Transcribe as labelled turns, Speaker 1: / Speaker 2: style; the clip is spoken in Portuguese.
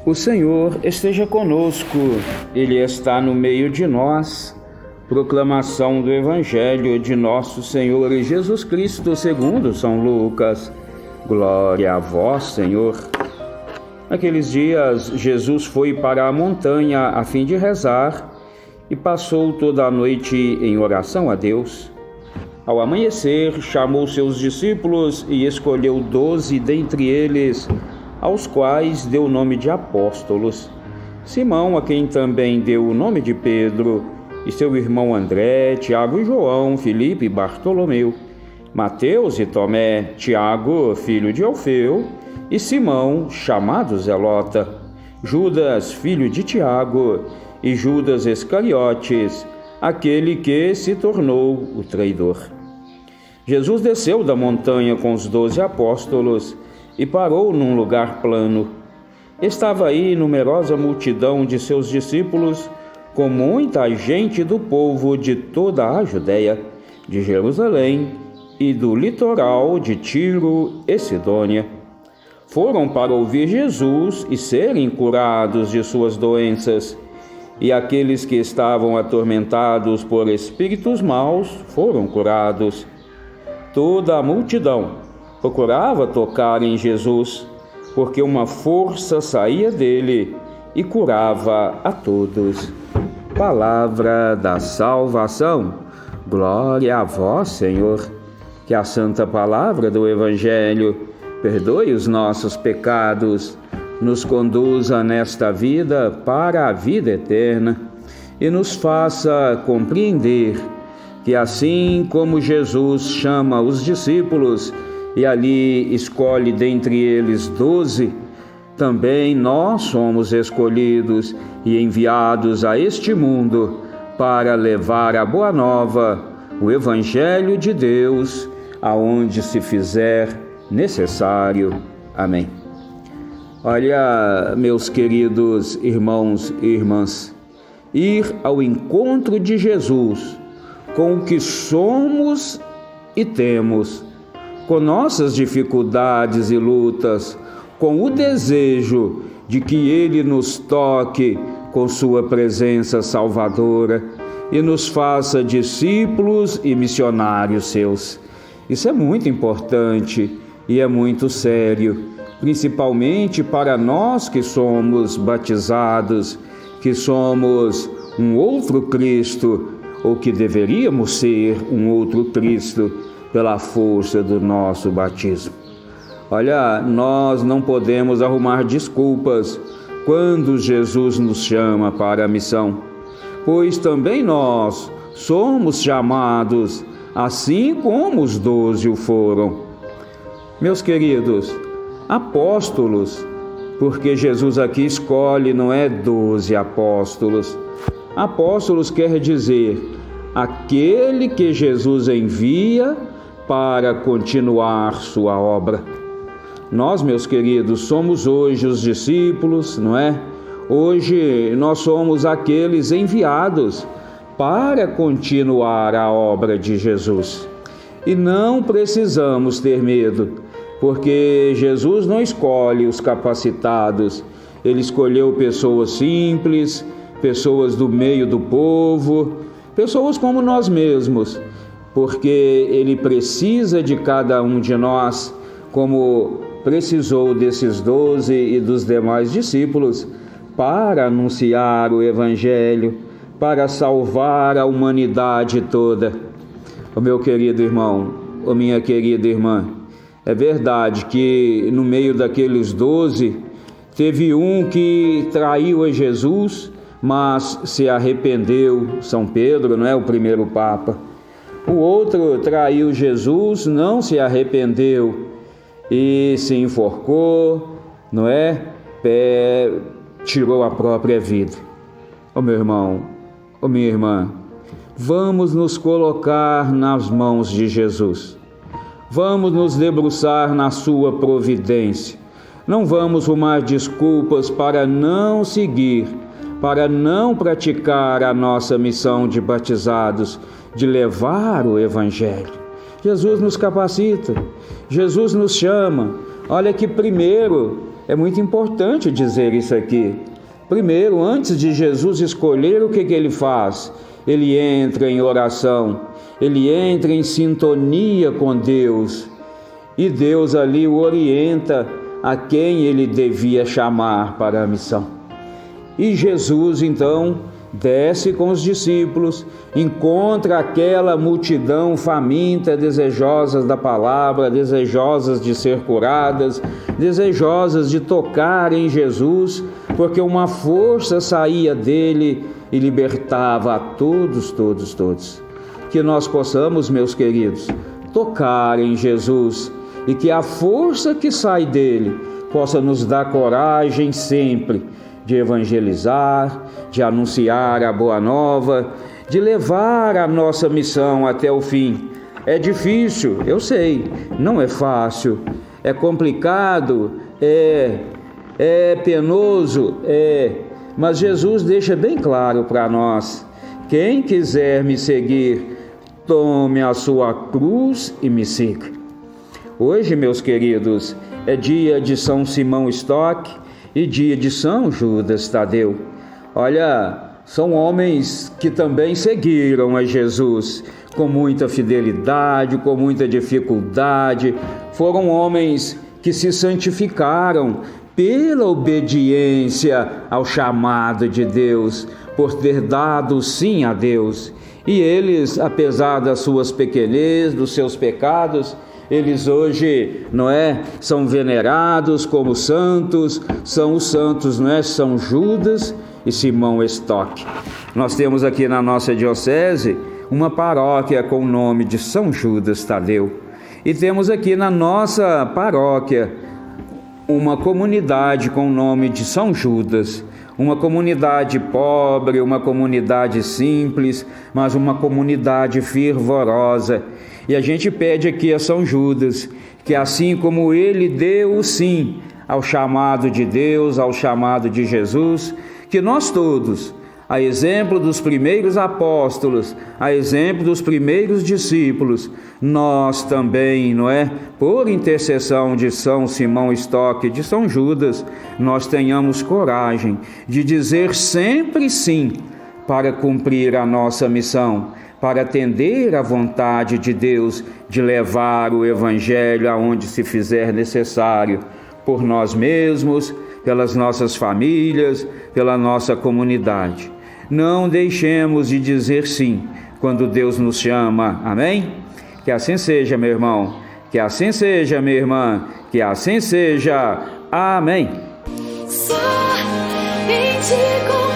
Speaker 1: O Senhor esteja conosco, Ele está no meio de nós. Proclamação do Evangelho de nosso Senhor Jesus Cristo segundo São Lucas. Glória a vós, Senhor. Naqueles dias, Jesus foi para a montanha a fim de rezar e passou toda a noite em oração a Deus. Ao amanhecer, chamou seus discípulos e escolheu 12 dentre eles, aos quais deu o nome de apóstolos: Simão, a quem também deu o nome de Pedro, e seu irmão André, Tiago e João, Filipe e Bartolomeu, Mateus e Tomé, Tiago, filho de Alfeu, e Simão, chamado Zelota, Judas, filho de Tiago, e Judas Iscariotes, aquele que se tornou o traidor. Jesus desceu da montanha com os 12 apóstolos e parou num lugar plano. Estava aí numerosa multidão de seus discípulos, com muita gente do povo de toda a Judéia, de Jerusalém e do litoral de Tiro e Sidônia. Foram para ouvir Jesus e serem curados de suas doenças. E aqueles que estavam atormentados por espíritos maus foram curados. Toda a multidão procurava tocar em Jesus, porque uma força saía dele e curava a todos. Palavra da salvação. Glória a vós, Senhor. Que a santa palavra do Evangelho perdoe os nossos pecados, nos conduza nesta vida para a vida eterna e nos faça compreender que, assim como Jesus chama os discípulos e ali escolhe dentre eles 12, também nós somos escolhidos e enviados a este mundo para levar a boa nova, o Evangelho de Deus, aonde se fizer necessário. Amém. Olha, meus queridos irmãos e irmãs, ir ao encontro de Jesus com o que somos e temos, com nossas dificuldades e lutas, com o desejo de que Ele nos toque com sua presença salvadora e nos faça discípulos e missionários seus. Isso é muito importante e é muito sério, principalmente para nós que somos batizados, que somos um outro Cristo, ou que deveríamos ser um outro Cristo pela força do nosso batismo. Olha, nós não podemos arrumar desculpas quando Jesus nos chama para a missão, pois também nós somos chamados, assim como os 12 o foram. Meus queridos, apóstolos, porque Jesus aqui escolhe, não é 12 apóstolos. Apóstolos quer dizer aquele que Jesus envia para continuar sua obra. Nós, meus queridos, somos hoje os discípulos, não é? Hoje nós somos aqueles enviados para continuar a obra de Jesus. E não precisamos ter medo, porque Jesus não escolhe os capacitados, Ele escolheu pessoas simples, pessoas do meio do povo, pessoas como nós mesmos, porque Ele precisa de cada um de nós, como precisou desses 12 e dos demais discípulos, para anunciar o Evangelho, para salvar a humanidade toda. O meu querido irmão, a minha querida irmã, é verdade que no meio daqueles 12, teve um que traiu a Jesus, mas se arrependeu, São Pedro, não é o primeiro Papa. O outro traiu Jesus, não se arrependeu e se enforcou, não é? Tirou a própria vida. Ô meu irmão, ô minha irmã, vamos nos colocar nas mãos de Jesus. Vamos nos debruçar na sua providência. Não vamos arrumar desculpas para não seguir, para não praticar a nossa missão de batizados, de levar o Evangelho. Jesus nos capacita, Jesus nos chama. Olha que primeiro é muito importante dizer isso aqui. Primeiro, antes de Jesus escolher o que ele faz, ele entra em oração, ele entra em sintonia com Deus, e Deus ali o orienta a quem ele devia chamar para a missão. E Jesus, então, desce com os discípulos, encontra aquela multidão faminta, desejosas da palavra, desejosas de ser curadas, desejosas de tocar em Jesus, porque uma força saía dele e libertava a todos. Que nós possamos, meus queridos, tocar em Jesus e que a força que sai dele possa nos dar coragem sempre de evangelizar, de anunciar a boa nova, de levar a nossa missão até o fim. É difícil, eu sei, não é fácil, é complicado, é penoso, mas Jesus deixa bem claro para nós: quem quiser me seguir, tome a sua cruz e me siga. Hoje, meus queridos, é dia de São Simão Stock e dia de São Judas Tadeu. Olha, são homens que também seguiram a Jesus com muita fidelidade, com muita dificuldade. Foram homens que se santificaram pela obediência ao chamado de Deus, por ter dado sim a Deus. E eles, apesar das suas pequenez, dos seus pecados, eles hoje, são venerados como santos, são os santos, São Judas e Simão Stock. Nós temos aqui na nossa diocese uma paróquia com o nome de São Judas Tadeu. E temos aqui na nossa paróquia uma comunidade com o nome de São Judas. Uma comunidade pobre, uma comunidade simples, mas uma comunidade fervorosa. E a gente pede aqui a São Judas, que assim como ele deu o sim ao chamado de Deus, ao chamado de Jesus, que nós todos, a exemplo dos primeiros apóstolos, a exemplo dos primeiros discípulos, nós também, por intercessão de São Simão Stock e de São Judas, nós tenhamos coragem de dizer sempre sim para cumprir a nossa missão, para atender à vontade de Deus, de levar o Evangelho aonde se fizer necessário, por nós mesmos, pelas nossas famílias, pela nossa comunidade. Não deixemos de dizer sim quando Deus nos chama, amém? Que assim seja, meu irmão, que assim seja, minha irmã, que assim seja, amém.
Speaker 2: Só em ti